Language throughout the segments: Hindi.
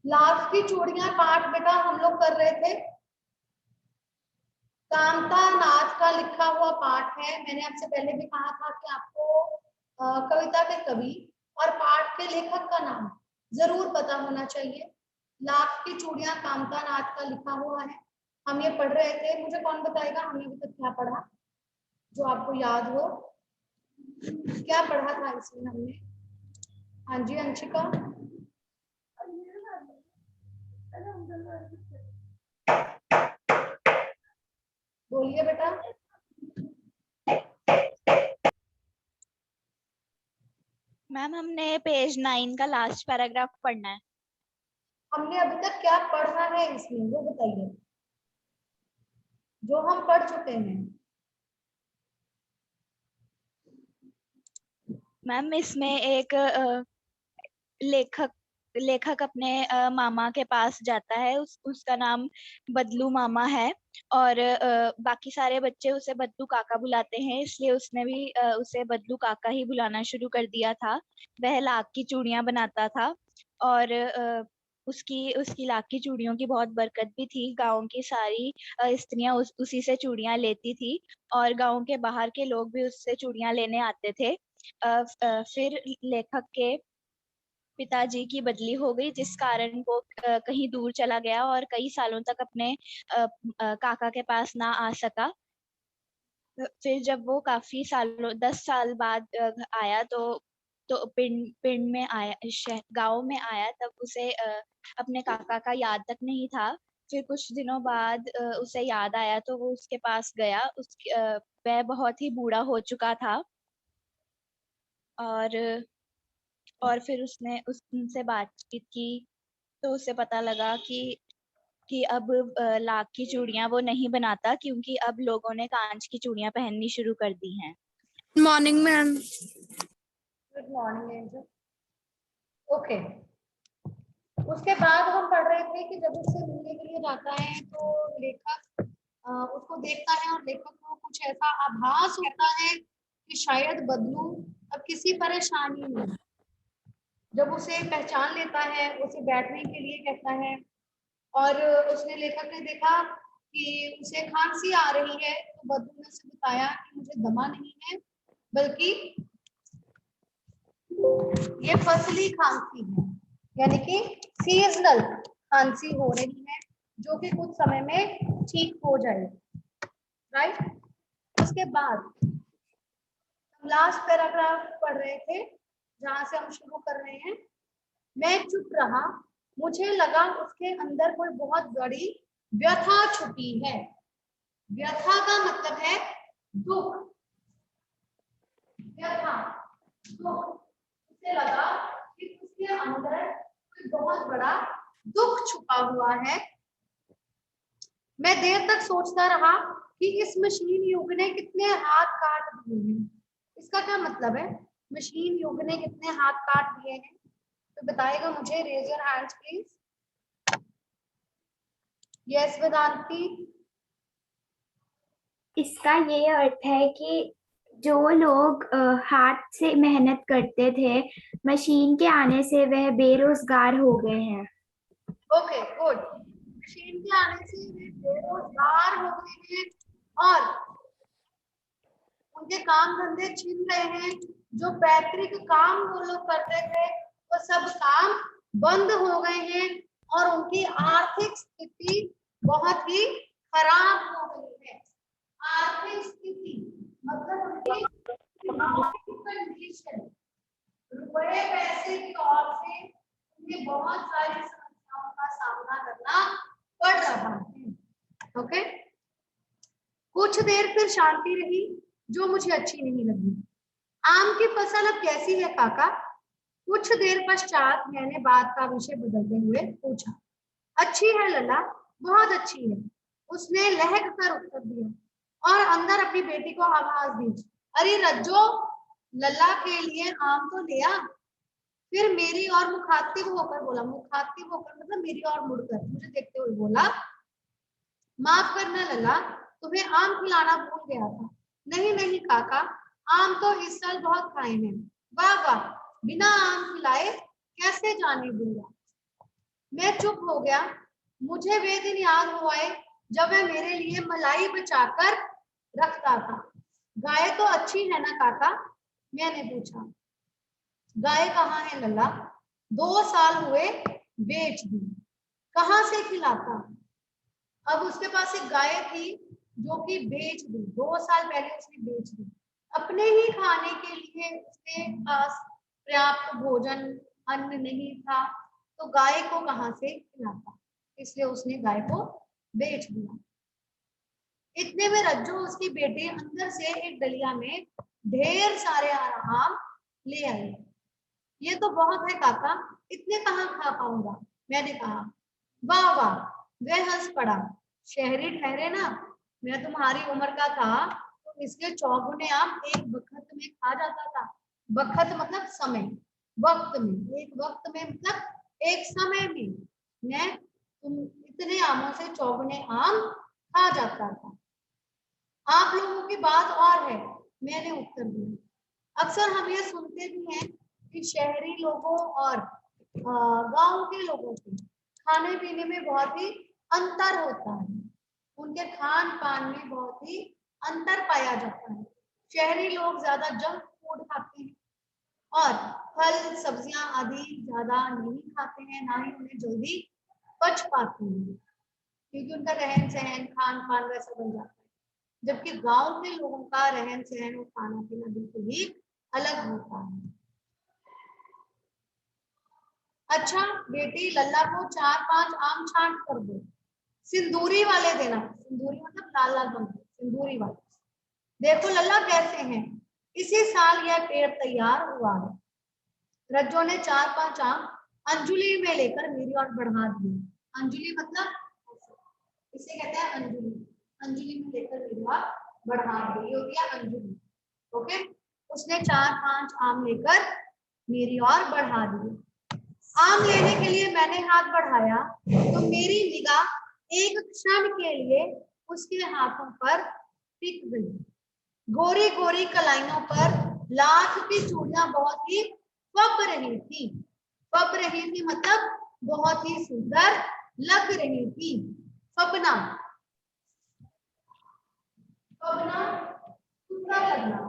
लाख की चूड़ियां पाठ बेटा हम लोग कर रहे थे। कामता नाच का लिखा हुआ पाठ है। मैंने आपसे पहले भी कहा था कि आपको कविता के कवि और पाठ के लेखक का नाम जरूर पता होना चाहिए। लाख की चूड़ियां कामता नाच का लिखा हुआ है। हम ये पढ़ रहे थे। मुझे कौन बताएगा हमने अभी तक क्या पढ़ा, जो आपको याद हो? क्या पढ़ा था इसमें हमने? हाँ जी अंशिका, बोलिए बेटा। मैम हमने पेज 9 का लास्ट पैराग्राफ पढ़ना है। हमने अभी तक क्या पढ़ा है इसमें वो बताइए, जो हम पढ़ चुके हैं। मैम इसमें एक लेखक लेखक अपने मामा के पास जाता है। उसका नाम बदलू मामा है और बाकी सारे बच्चे उसे बदलू काका बुलाते हैं, इसलिए उसने भी उसे बदलू काका ही बुलाना शुरू कर दिया था। वह लाख की चूड़ियां बनाता था और उसकी उसकी लाख की चूड़ियों की बहुत बरकत भी थी। गांव की सारी स्त्रियां उसी से चूड़ियां लेती थी और गांव के बाहर के लोग भी उससे चूड़ियां लेने आते थे। फिर लेखक के पिताजी की बदली हो गई, जिस कारण वो कहीं दूर चला गया और कई सालों तक अपने काका के पास ना आ सका। फिर जब वो काफी सालों 10 साल बाद आया तो पिंड पिंड में आया, गांव में आया, तब उसे अपने काका का याद तक नहीं था। फिर कुछ दिनों बाद उसे याद आया तो वो उसके पास गया। वह बहुत ही बूढ़ा हो चुका था और फिर उसने उनसे बातचीत की तो उसे पता लगा कि अब लाख की चूड़ियां वो नहीं बनाता, क्योंकि अब लोगों ने कांच की चूड़ियां पहननी शुरू कर दी हैं। Morning ma'am. Good morning angel. Okay, उसके बाद हम पढ़ रहे थे कि जब उससे मिलने के लिए जाता है तो लेखक उसको देखता है और लेखक को कुछ ऐसा आभास होता है कि शायद बदलू अब किसी परेशानी में। जब उसे पहचान लेता है, उसे बैठने के लिए कहता है और उसने लेखक ने देखा कि उसे खांसी आ रही है, तो बदलू ने उसे बताया कि मुझे दमा नहीं है, बल्कि ये फसली खांसी है, यानी कि सीजनल खांसी हो रही है जो कि कुछ समय में ठीक हो जाएगी। राइट। उसके बाद हम लास्ट पैराग्राफ पढ़ रहे थे जहां से हम शुरू कर रहे हैं। मैं चुप रहा, मुझे लगा उसके अंदर कोई बहुत बड़ी व्यथा छुपी है। व्यथा का मतलब है दुख, व्यथा दुख। उसे लगा कि उसके अंदर कोई बहुत बड़ा दुख छुपा हुआ है। मैं देर तक सोचता रहा कि इस मशीन युग ने कितने हाथ काट दिए हैं। इसका क्या मतलब है? मशीन युग ने कितने हाथ काट दिए हैं, तो बताएगा मुझे। Raise your hands please. Yes Vedanti. इसका ये अर्थ है कि जो लोग हाथ से मेहनत करते थे, मशीन के आने से वह बेरोजगार हो गए हैं। Okay good. मशीन के आने से वे बेरोजगार हो गए हैं और उनके काम धंधे छिन रहे हैं। जो पैतृक काम वो लोग करते थे वो सब काम बंद हो गए हैं और उनकी आर्थिक स्थिति बहुत ही खराब हो गई है। आर्थिक स्थिति मतलब उनकी कंडीशन, रुपए पैसे की ओर से उन्हें बहुत सारी समस्याओं का सामना करना पड़ रहा है। ओके, कुछ देर फिर शांति रही जो मुझे अच्छी नहीं लगी। आम की फसल अब कैसी है काका? कुछ देर पश्चात मैंने बात का विषय बदलते हुए पूछा। अच्छी है लला, बहुत अच्छी है, उसने लहक कर उत्तर दिया और अंदर अपनी बेटी को आवाज दी। अरे रज्जो, लला के लिए आम तो ले आ। फिर मेरी और मुखातिब होकर बोला, मुखातिब होकर मतलब मेरी और मुड़कर मुझे देखते हुए बोला, माफ करना लला, तुम्हें आम खिलाना भूल गया था। नहीं नहीं काका, आम तो इस साल बहुत खाए हैं। वाह वाह, बिना आम खिलाए कैसे जाने दूंगा। मैं चुप हो गया। मुझे वे दिन याद हुए जब वह मेरे लिए मलाई बचाकर रखता था। गाय तो अच्छी है ना काका? मैंने पूछा। गाय कहाँ है लल्ला? 2 साल हुए बेच दी। कहाँ से खिलाता? अब उसके पास एक गाय थी जो कि बेच दी, 2 साल पहले उसने बेच दी। अपने ही खाने के लिए उसके पास पर्याप्त भोजन अन्न नहीं था, तो गाय को कहाँ से खिलाता, इसलिए उसने गाय को बेच दिया। इतने में रज्जू उसकी बेटी अंदर से एक डलिया में ढेर सारे आम ले आई। ये तो बहुत है काका, इतने कहाँ खा पाऊंगा? मैंने कहा। वाह वाह, वह हंस पड़ा। शहरी ठहरे ना, मैं तुम्हारी उम्र का था तो इसके चौगुने आम एक वक्त में खा जाता था। वक्त मतलब समय, वक्त में, एक वक्त में मतलब एक समय में मैं तुम इतने आमों से चौगुने आम खा जाता था। आप लोगों की बात और है, मैंने उत्तर दिया। अक्सर हम ये सुनते भी हैं कि शहरी लोगों और गांव के लोगों के खाने पीने में बहुत ही अंतर होता है, उनके खान पान में बहुत ही अंतर पाया जाता है। शहरी लोग ज्यादा जंक फूड खाते हैं और फल सब्जियां आदि ज्यादा नहीं खाते हैं, ना ही उन्हें जल्दी पच पाते हैं क्योंकि उनका रहन सहन खान पान वैसा बन जाता है। जबकि गांव के लोगों का रहन सहन और खाना पीना बिल्कुल ही अलग होता है। अच्छा बेटी, लल्ला को 4-5 आम छांट कर दो, सिंदूरी वाले देना। सिंदूरी मतलब लाल लाल बन, सिंदूरी वाले। देखो लल्ला कैसे हैं, इसी साल यह पेड़ तैयार हुआ है। रज्जो ने 4-5 आम अंजुली में लेकर मेरी ओर बढ़ा दिए। अंजुली मतलब इसे कहते हैं अंजुली। अंजुली में लेकर मेरी ओर बढ़ा दी, हो गया अंजुली। ओके, उसने 4-5 आम लेकर मेरी ओर बढ़ा दिए। आम लेने के लिए मैंने हाथ बढ़ाया तो मेरी निगाह एक क्षण के लिए उसके हाथों पर टिक गई। गोरी गोरी कलाइयों पर लाख की चूड़ियां बहुत ही फब रही थी। फब रही थी मतलब बहुत ही सुंदर लग रही थी। फबना, फबना सुंदर लगना,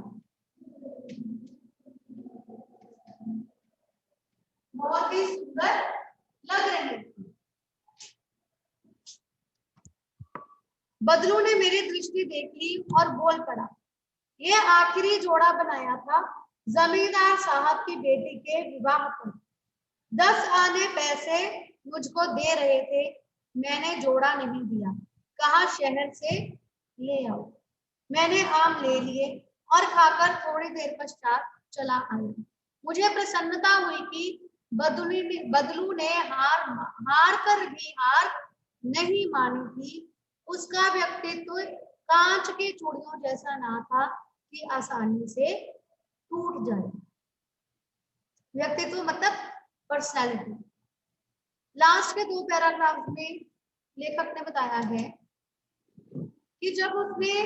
बहुत ही सुंदर लग रही थी। बदलू ने मेरी दृष्टि देख ली और बोल पड़ा। ये आखिरी जोड़ा बनाया था जमींदार साहब की बेटी के विवाह पर। 10 आने पैसे मुझको दे रहे थे, मैंने जोड़ा नहीं दिया, कहा शहर से ले आओ। मैंने आम ले लिए और खाकर थोड़ी देर पश्चात चला आया। मुझे प्रसन्नता हुई कि बदलू ने हार कर भी हार नहीं मानी थी। उसका व्यक्तित्व कांच की चूड़ियों जैसा ना था कि आसानी से टूट जाए। व्यक्तित्व मतलब पर्सनैलिटी। लास्ट के 2 पैराग्राफ में लेखक ने बताया है कि जब उसने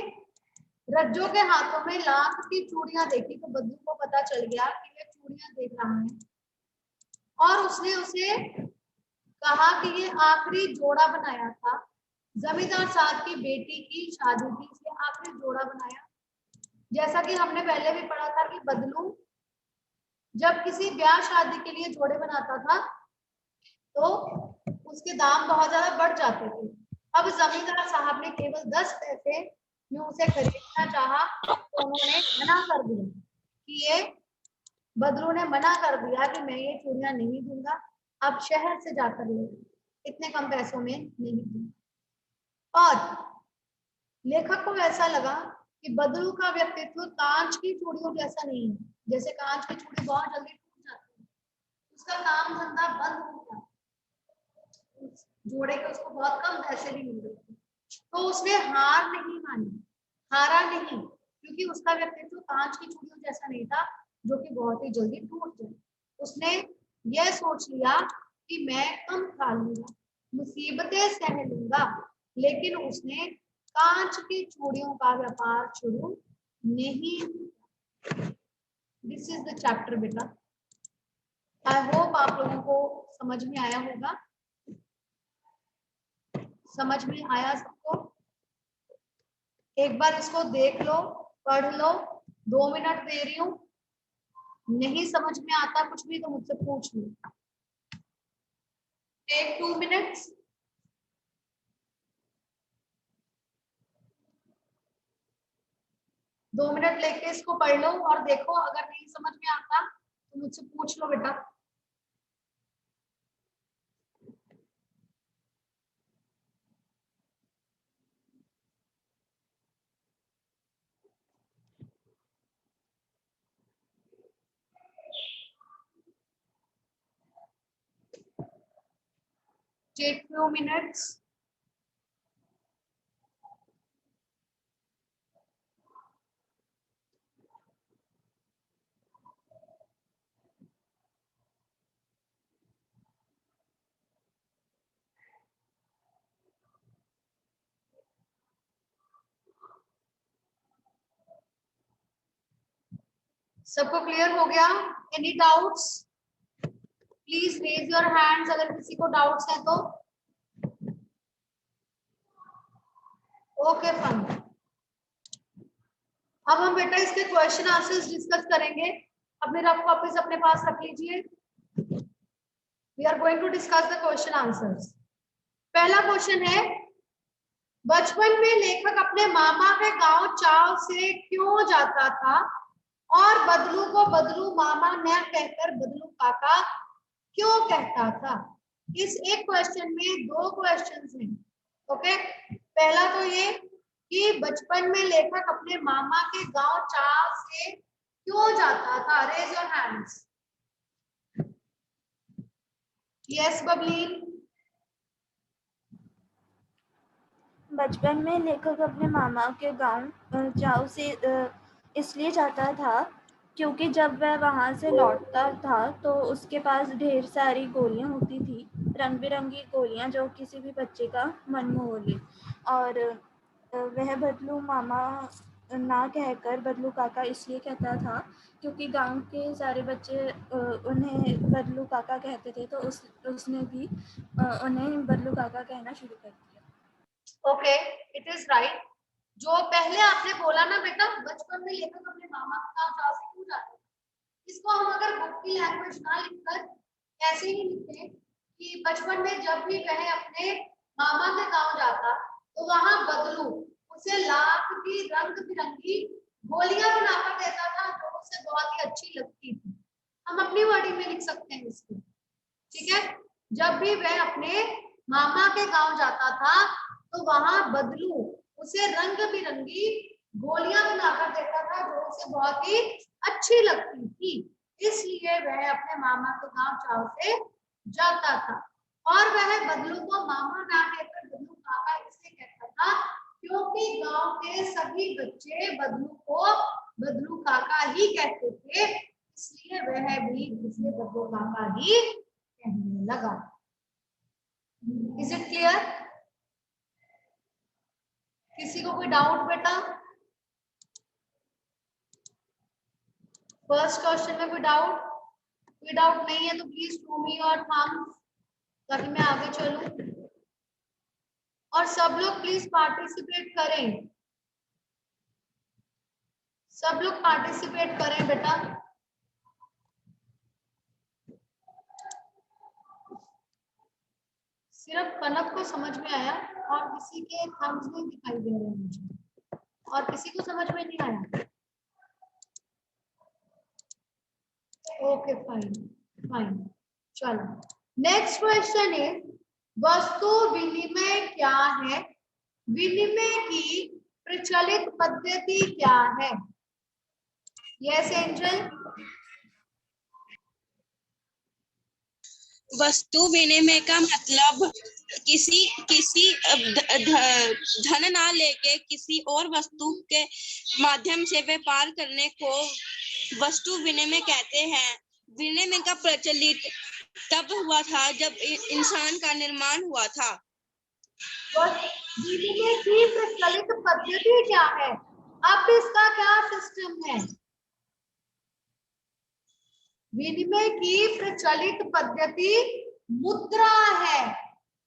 रज्जो के हाथों में लाख की चूड़ियां देखी तो बद्दू को पता चल गया कि वह चूड़ियां देख रहा है और उसने उसे कहा कि ये आखिरी जोड़ा बनाया था। जमींदार साहब की बेटी की शादी थी इसलिए आखिरी जोड़ा बनाया। जैसा कि हमने पहले भी पढ़ा था कि बदलू जब किसी ब्याह शादी के लिए जोड़े बनाता था तो उसके दाम बहुत ज्यादा बढ़ जाते थे। अब जमींदार साहब ने केवल 10 पैसे में उसे खरीदना चाहा तो उन्होंने मना कर दिया कि ये बदलू ने मना कर दिया कि मैं ये चूड़ियां नहीं दूंगा, आप शहर से जाकर ले, इतने कम पैसों में नहीं दूंगा। और लेखक को ऐसा लगा कि बदलू का व्यक्तित्व कांच की चूड़ियों जैसा नहीं है। जैसे कांच की चूड़ी बहुत जल्दी टूट जाती है, उसका काम धंधा बंद हो गया, जोड़े के उसको बहुत कम पैसे भी मिल रहे थे, तो उसने हार नहीं मानी, हारा नहीं, क्योंकि उसका व्यक्तित्व कांच की चूड़ियों जैसा नहीं था जो कि बहुत ही जल्दी टूट जाए। उसने यह सोच लिया कि मैं कम खा लूंगा, मुसीबतें सह लूंगा, लेकिन उसने कांच की चूड़ियों का व्यापार शुरू नहीं। दिस इज द चैप्टर बेटा। आई होप आप लोगों को समझ में आया होगा। समझ में आया सबको? एक बार इसको देख लो, पढ़ लो, 2 मिनट दे रही हूँ। नहीं समझ में आता कुछ भी तो मुझसे पूछ लो। Take 2 minutes. दो मिनट लेके इसको पढ़ लो और देखो, अगर नहीं समझ में आता तो मुझसे पूछ लो बेटा। Take few minutes. सबको क्लियर हो गया? Any doubts? Please raise your hands अगर किसी को डाउट्स है तो। Okay fine. अब हम बेटा इसके क्वेश्चन आंसर्स डिस्कस करेंगे। अपने रफ कॉपीज अपने पास रख लीजिए। We are going to discuss the question answers. पहला क्वेश्चन है, बचपन में लेखक अपने मामा के गांव चाव से क्यों जाता था और बदलू को बदलू मामा न कहकर बदलू काका क्यों कहता था? इस एक क्वेश्चन में 2 क्वेश्चंस हैं। ओके, पहला तो ये कि बचपन में लेखक अपने मामा के गांव चाव से क्यों जाता था। Raise your hands. Yes Bableen. बचपन में लेखक अपने मामा के गांव चाव से इसलिए जाता था क्योंकि जब वह वहां से लौटता था तो उसके पास ढेर सारी गोलियां होती थी, रंग बिरंगी गोलियां जो किसी भी बच्चे का मन मोह ले। और वह बदलू मामा ना कहकर बदलू काका इसलिए कहता था क्योंकि गांव के सारे बच्चे उन्हें बदलू काका कहते थे, तो उसने भी उन्हें बदलू काका कहना शुरू कर दिया। Okay, it is right. जो पहले आपने बोला ना बेटा, बचपन में लेखक अपने मामा के गांव चाव से क्यों जाता था, इसको हम अगर बुक की लैंग्वेज ना लिखकर ऐसे ही लिखते कि बचपन में जब भी वह अपने मामा के गांव जाता तो वहां बदलू उसे लाख की रंग बिरंगी गोलियां बनाकर देता था जो उसे बहुत ही अच्छी लगती थी। हम अपनी वर्डिंग में लिख सकते हैं इसको। ठीक है, जब भी वह अपने मामा के गांव जाता था तो वहां बदलू उसे रंग बिरंगी गोलियां बनाकर देता था जो उसे बहुत ही अच्छी लगती थी, इसलिए वह अपने मामा के गांव चाव से जाता था। और वह बदलू को मामा ना कहकर बदलू काका इसलिए कहता था क्योंकि गांव के सभी बच्चे बदलू को बदलू काका ही कहते थे, इसलिए वह भी उसे बदलू काका ही कहने लगा। Is it clear? किसी को कोई डाउट बेटा? फर्स्ट क्वेश्चन में कोई डाउट? कोई डाउट नहीं है तो please show me your thumbs ताकि मैं आगे चलूं। और सब लोग प्लीज पार्टिसिपेट करें, सब लोग पार्टिसिपेट करें बेटा। सिर्फ कनक को समझ में आया और किसी के थम्स नहीं दिखाई दे रहे मुझे, और किसी को समझ में नहीं आया। ओके फाइन फाइन, चलो नेक्स्ट क्वेश्चन इज, वस्तु विनिमय क्या है? विनिमय की प्रचलित पद्धति क्या है? Yes angel. वस्तु विनिमय का मतलब किसी किसी धन ना लेके किसी और वस्तु के माध्यम से व्यापार करने को वस्तु विनिमय कहते हैं। विनिमय का प्रचलित तब हुआ था जब इंसान का निर्माण हुआ था। विनिमय की प्रचलित पद्धति क्या है? अब इसका क्या सिस्टम है? विनिमय की प्रचलित पद्धति मुद्रा है।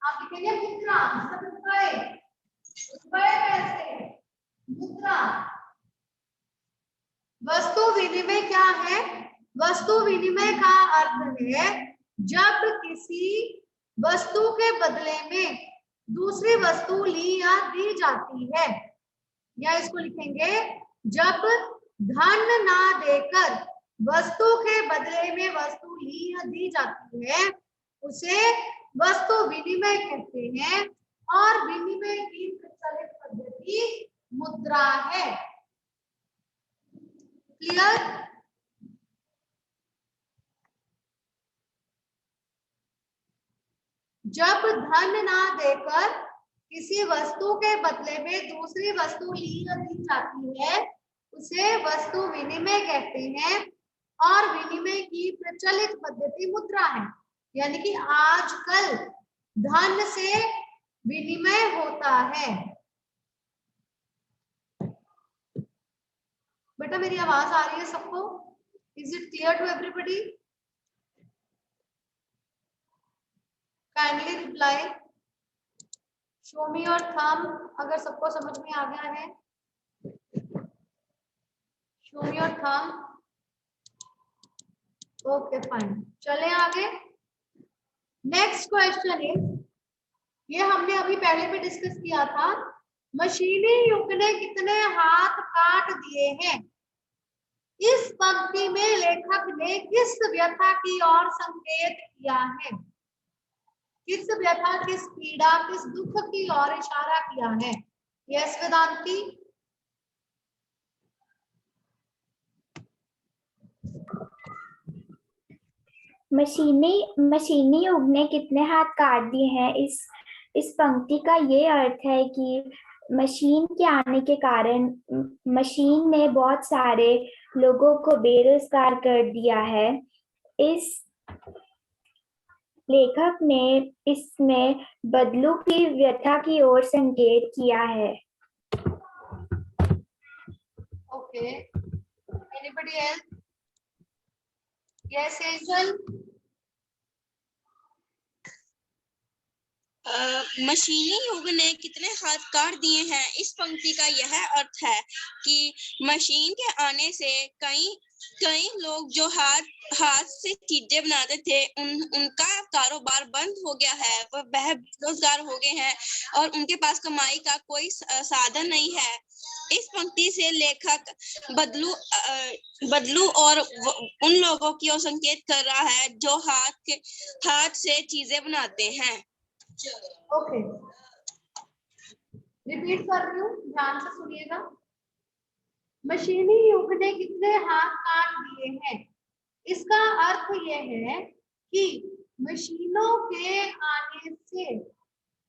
आप लिखेंगे मुद्रा, मतलब रुपए, रुपए पैसे, मुद्रा। वस्तु विनिमय क्या है? वस्तु विनिमय का अर्थ है जब किसी वस्तु के बदले में दूसरी वस्तु ली या दी जाती है, या इसको लिखेंगे जब धन ना देकर वस्तु के बदले में वस्तु ली या दी जाती है उसे वस्तु विनिमय कहते हैं, और विनिमय की प्रचलित पद्धति मुद्रा है। क्लियर? जब धन ना देकर किसी वस्तु के बदले में दूसरी वस्तु ली या दी जाती है उसे वस्तु विनिमय कहते हैं, और विनिमय की प्रचलित पद्धति मुद्रा है। यानी कि आजकल धन से विनिमय होता है। बेटा मेरी आवाज आ रही है सबको? Is it clear to everybody? Kindly reply, show me your thumb अगर सबको समझ में आ गया है। Show me your thumb. Okay fine, चले आगे। नेक्स्ट क्वेश्चन इज, ये हमने अभी पहले भी डिस्कस किया था, मशीनी युग ने कितने हाथ काट दिए हैं? इस पंक्ति में लेखक ने किस व्यथा की ओर संकेत किया है? किस व्यथा, किस पीड़ा, किस दुख की ओर इशारा किया है? यस वेदांती। मशीनी युग ने कितने हाथ काट दिए हैं, इस पंक्ति का ये अर्थ है कि मशीन के आने के कारण मशीन ने बहुत सारे लोगों को बेरोजगार कर दिया है। इस लेखक ने इसमें बदलू की व्यथा की ओर संकेत किया है। Okay, anybody else? Yes angel. मशीनी युग ने कितने हाथ काट दिए हैं, इस पंक्ति का यह अर्थ है कि मशीन के आने से कई लोग जो हाथ से चीजें बनाते थे उनका कारोबार बंद हो गया है, वह बेरोजगार हो गए हैं और उनके पास कमाई का कोई साधन नहीं है। इस पंक्ति से लेखक बदलू और उन लोगों की ओर संकेत कर रहा है जो हाथ से चीजें बनाते हैं। ओके, रिपीट कर रही हूँ, ध्यान से सुनिएगा। मशीनी युग ने कितने हाथ काट दिए हैं, इसका अर्थ यह है कि मशीनों के आने से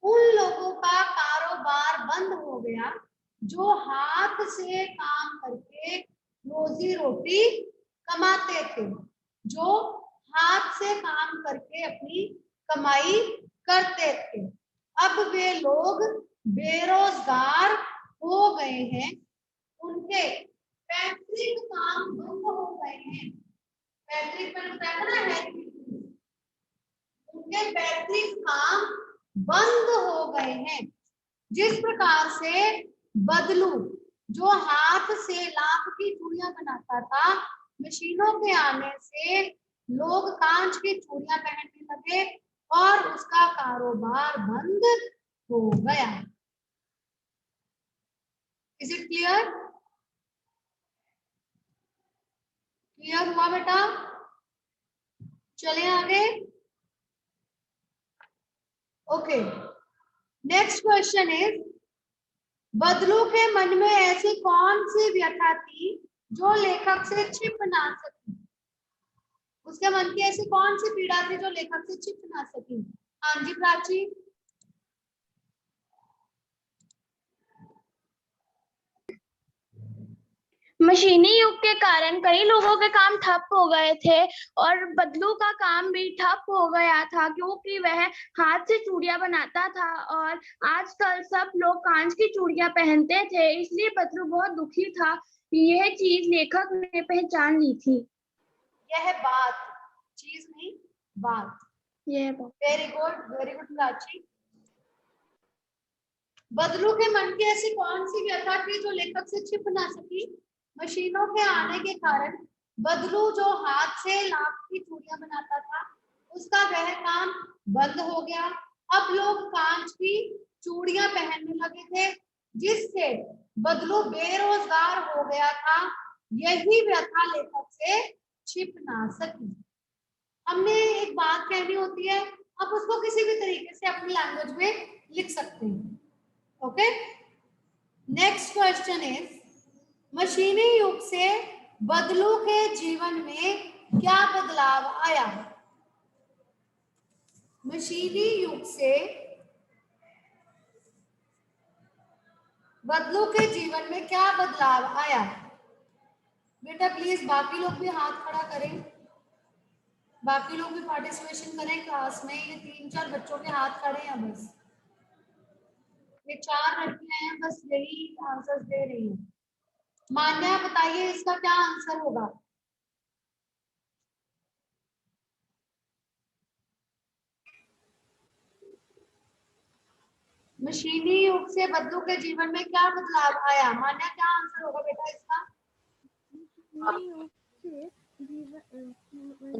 उन लोगों का कारोबार बंद हो गया जो हाथ से काम करके रोजी रोटी कमाते थे, जो हाथ से काम करके अपनी कमाई करते थे। अब वे लोग बेरोजगार हो गए हैं, उनके पैतृक काम बंद हो गए हैं। पैतृक पर कहना है, उनके पैतृक काम बंद हो गए हैं। जिस प्रकार से बदलू जो हाथ से लाख की चूड़ियां बनाता था, मशीनों के आने से लोग कांच की चूड़ियां पहनने लगे और उसका कारोबार बंद हो गया। Is it clear? क्लियर हुआ बेटा? चले आगे। ओके, नेक्स्ट क्वेश्चन इज, बदलू के मन में ऐसी कौन सी व्यथा थी जो लेखक से छिप ना सकी? उसके मन की ऐसी कौन सी पीड़ा थी जो लेखक से छिप ना सकी? हाँ जी प्राची। मशीनी युग के कारण कई लोगों के काम ठप हो गए थे और बदलू का काम भी ठप हो गया था क्योंकि वह हाथ से चूड़ियां बनाता था और आजकल सब लोग कांच की चूड़ियां पहनते थे, इसलिए बदलू बहुत दुखी था। यह चीज लेखक ने पहचान ली थी। यह बात, चीज नहीं बात। यह बात। Very good Prachi. बदलू के मन की ऐसी कौन सी व्यथा थी जो लेखक से छिप ना सकी? मशीनों के आने के कारण बदलू जो हाथ से लाख की चूड़ियां बनाता था, उसका वह काम बंद हो गया। अब लोग कांच की चूड़ियां पहनने लगे थे, जिससे बदलू बेरोजगार हो गया था। यही व्यथा लेखक से छिप ना सकी। हमने एक बात कहनी होती है, आप उसको किसी भी तरीके से अपनी लैंग्वेज में लिख सकते हैं। ओके, नेक्स्ट क्वेश्चन इज, मशीनी युग से बदलू के जीवन में क्या बदलाव आया? मशीनी युग से बदलू के जीवन में क्या बदलाव आया? बेटा प्लीज बाकी लोग भी हाथ खड़ा करें, बाकी लोग भी पार्टिसिपेशन करें क्लास में। ये 3-4 बच्चों के हाथ खड़े हैं, बस ये 4 लड़कियां हैं, बस यही आंसर्स दे रही हैं। मान्या बताइए इसका क्या आंसर होगा? मशीनी युग से बदलू के जीवन में क्या बदलाव आया? मान्या क्या आंसर होगा बेटा इसका?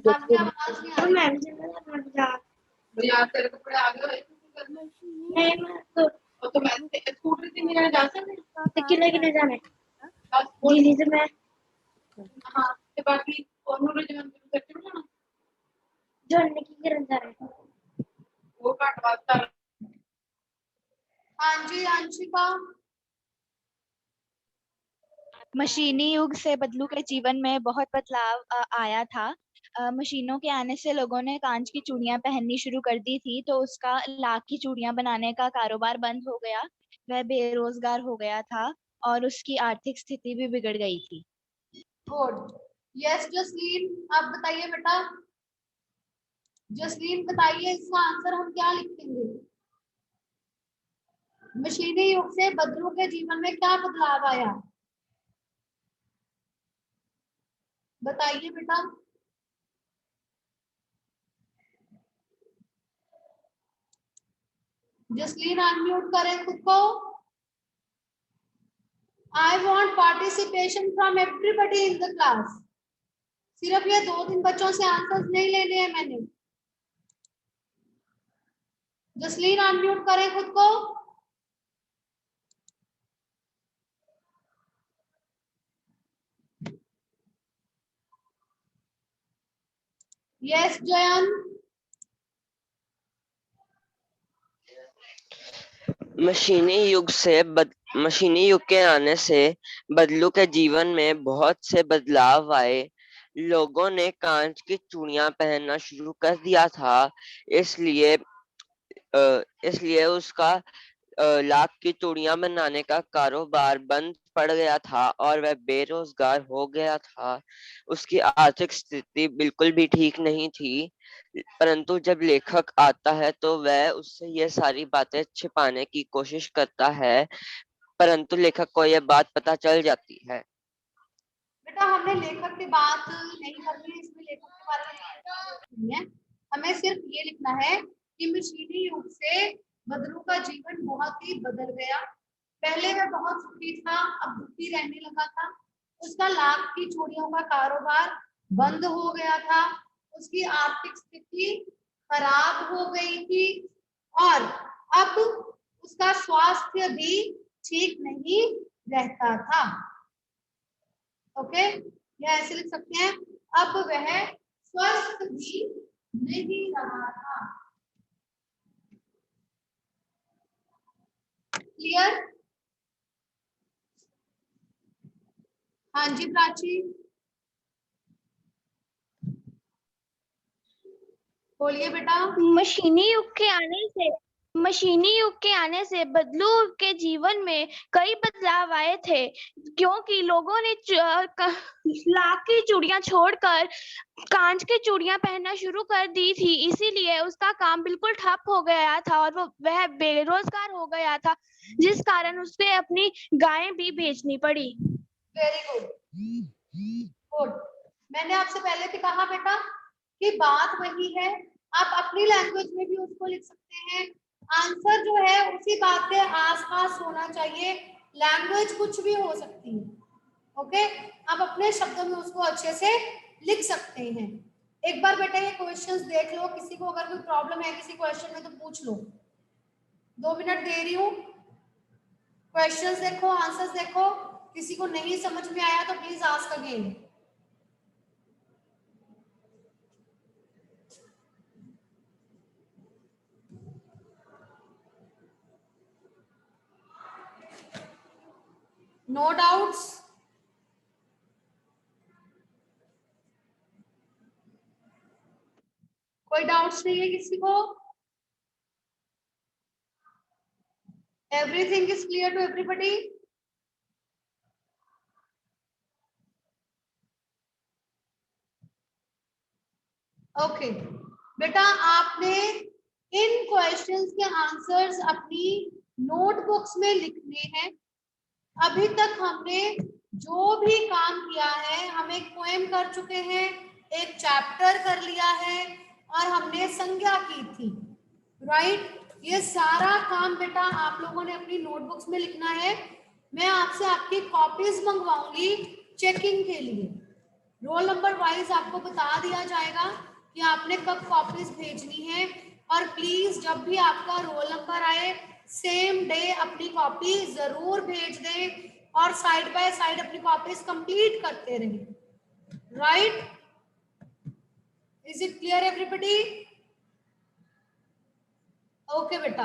आपकी आवाज नहीं आ रही। यार तेरे कपड़े आ गए तो मैं स्कूटर से मेरा जा सकते किले जाने दिल्ली से मैं हाँ ते बाकी और नूर जन करते हो ना जानने की करन जा रहे वो काट वास्ता। हाँ जी अंशिका। मशीनी युग से बदलू के जीवन में बहुत बदलाव आया था। मशीनों के आने से लोगों ने कांच की चूड़ियां पहननी शुरू कर दी थी, तो उसका लाख की चूड़ियां बनाने का कारोबार बंद हो गया। वह बेरोजगार हो गया था और उसकी आर्थिक स्थिति भी बिगड़ गई थी। गुड। यस जसलीन, आप बताइए बेटा। जसलीन बताइए इसका आंसर हम क्या लिखेंगे? मशीनी युग से बदलू के जीवन में क्या बदलाव आया? बताइए बेटा। जसलीन अनम्यूट करें खुद को। I want participation from everybody in the class. सिर्फ ये 2-3 बच्चों से आंसर्स नहीं लेने हैं मैंने। जसलीन अनम्यूट करें खुद को। यस जयन। मशीनी युग के आने से बदलू के जीवन में बहुत से बदलाव आए। लोगों ने कांच की चूड़ियां पहनना शुरू कर दिया था, इसलिए उसका लाख की चूड़ियां बनाने का कारोबार बंद पड़ गया था और वह बेरोजगार हो गया था। उसकी आर्थिक स्थिति बिल्कुल भी ठीक नहीं थी, परंतु जब लेखक आता है तो वह उससे ये सारी बातें छिपाने की कोशिश करता है, परंतु लेखक को यह बात पता चल जाती है। बेटा हमने लेखक की बात नहीं करनी है, इसमें लेखक के बारे में नहीं है। हमें सिर्फ ये लिखना है कि मशीनी युग से बदलू का जीवन बहुत ही बदल गया। पहले वह बहुत सुखी था, अब दुखी रहने लगा था। उसका लाख की चूड़ियों का कारोबार बंद हो गया था। उसकी आर्थिक स्थिति खराब हो गई थी और अब उसका स्वास्थ्य भी ठीक नहीं रहता था। ओके, या ऐसे लिख सकते हैं, अब वह स्वस्थ भी नहीं रहा था। क्लियर? हाँ जी प्राची बोलिए बेटा। मशीनी युग के आने से बदलू के जीवन में कई बदलाव आए थे, क्योंकि लोगों ने लाख की चूड़ियां छोड़कर कांच की चूड़ियां पहनना शुरू कर दी थी। इसीलिए उसका काम बिल्कुल ठप हो गया था और वह बेरोजगार हो गया था, जिस कारण उसे अपनी गायें भी बेचनी पड़ी। Very good good. मैंने आपसे पहले भी कहा बेटा कि बात वही है, आप अपनी लैंग्वेज में भी उसको लिख सकते हैं, आंसर जो है उसी बात के आसपास होना चाहिए, लैंग्वेज कुछ भी हो सकती है। ओके, आप अपने शब्दों में उसको अच्छे से लिख सकते हैं। एक बार बेटा ये क्वेश्चंस देख लो, किसी को अगर कोई प्रॉब्लम है किसी क्वेश्चन में तो पूछ लो। 2 मिनट दे रही हूँ, क्वेश्चंस देखो, आंसर्स देखो, किसी को नहीं समझ में आया तो please ask again. No doubts? कोई डाउट्स नहीं है किसी को? Everything is clear to everybody? Okay बेटा, आपने इन क्वेश्चंस के आंसर्स अपनी नोटबुक्स में लिखने हैं। अभी तक हमने जो भी काम किया है, हम एक पोएम कर चुके हैं, एक चैप्टर कर लिया है और हमने संज्ञा की थी, राइट? ये सारा काम बेटा आप लोगों ने अपनी नोटबुक्स में लिखना है। मैं आपसे आपकी कॉपीज मंगवाऊंगी चेकिंग के लिए। रोल नंबर वाइज आपको बता दिया जाएगा कि आपने कब कॉपीज भेजनी है, और प्लीज जब भी आपका रोल नंबर आए सेम डे अपनी कॉपी जरूर भेज दें और साइड बाय साइड अपनी कॉपीज कंप्लीट करते रहें, right? Is it clear everybody? Okay बेटा।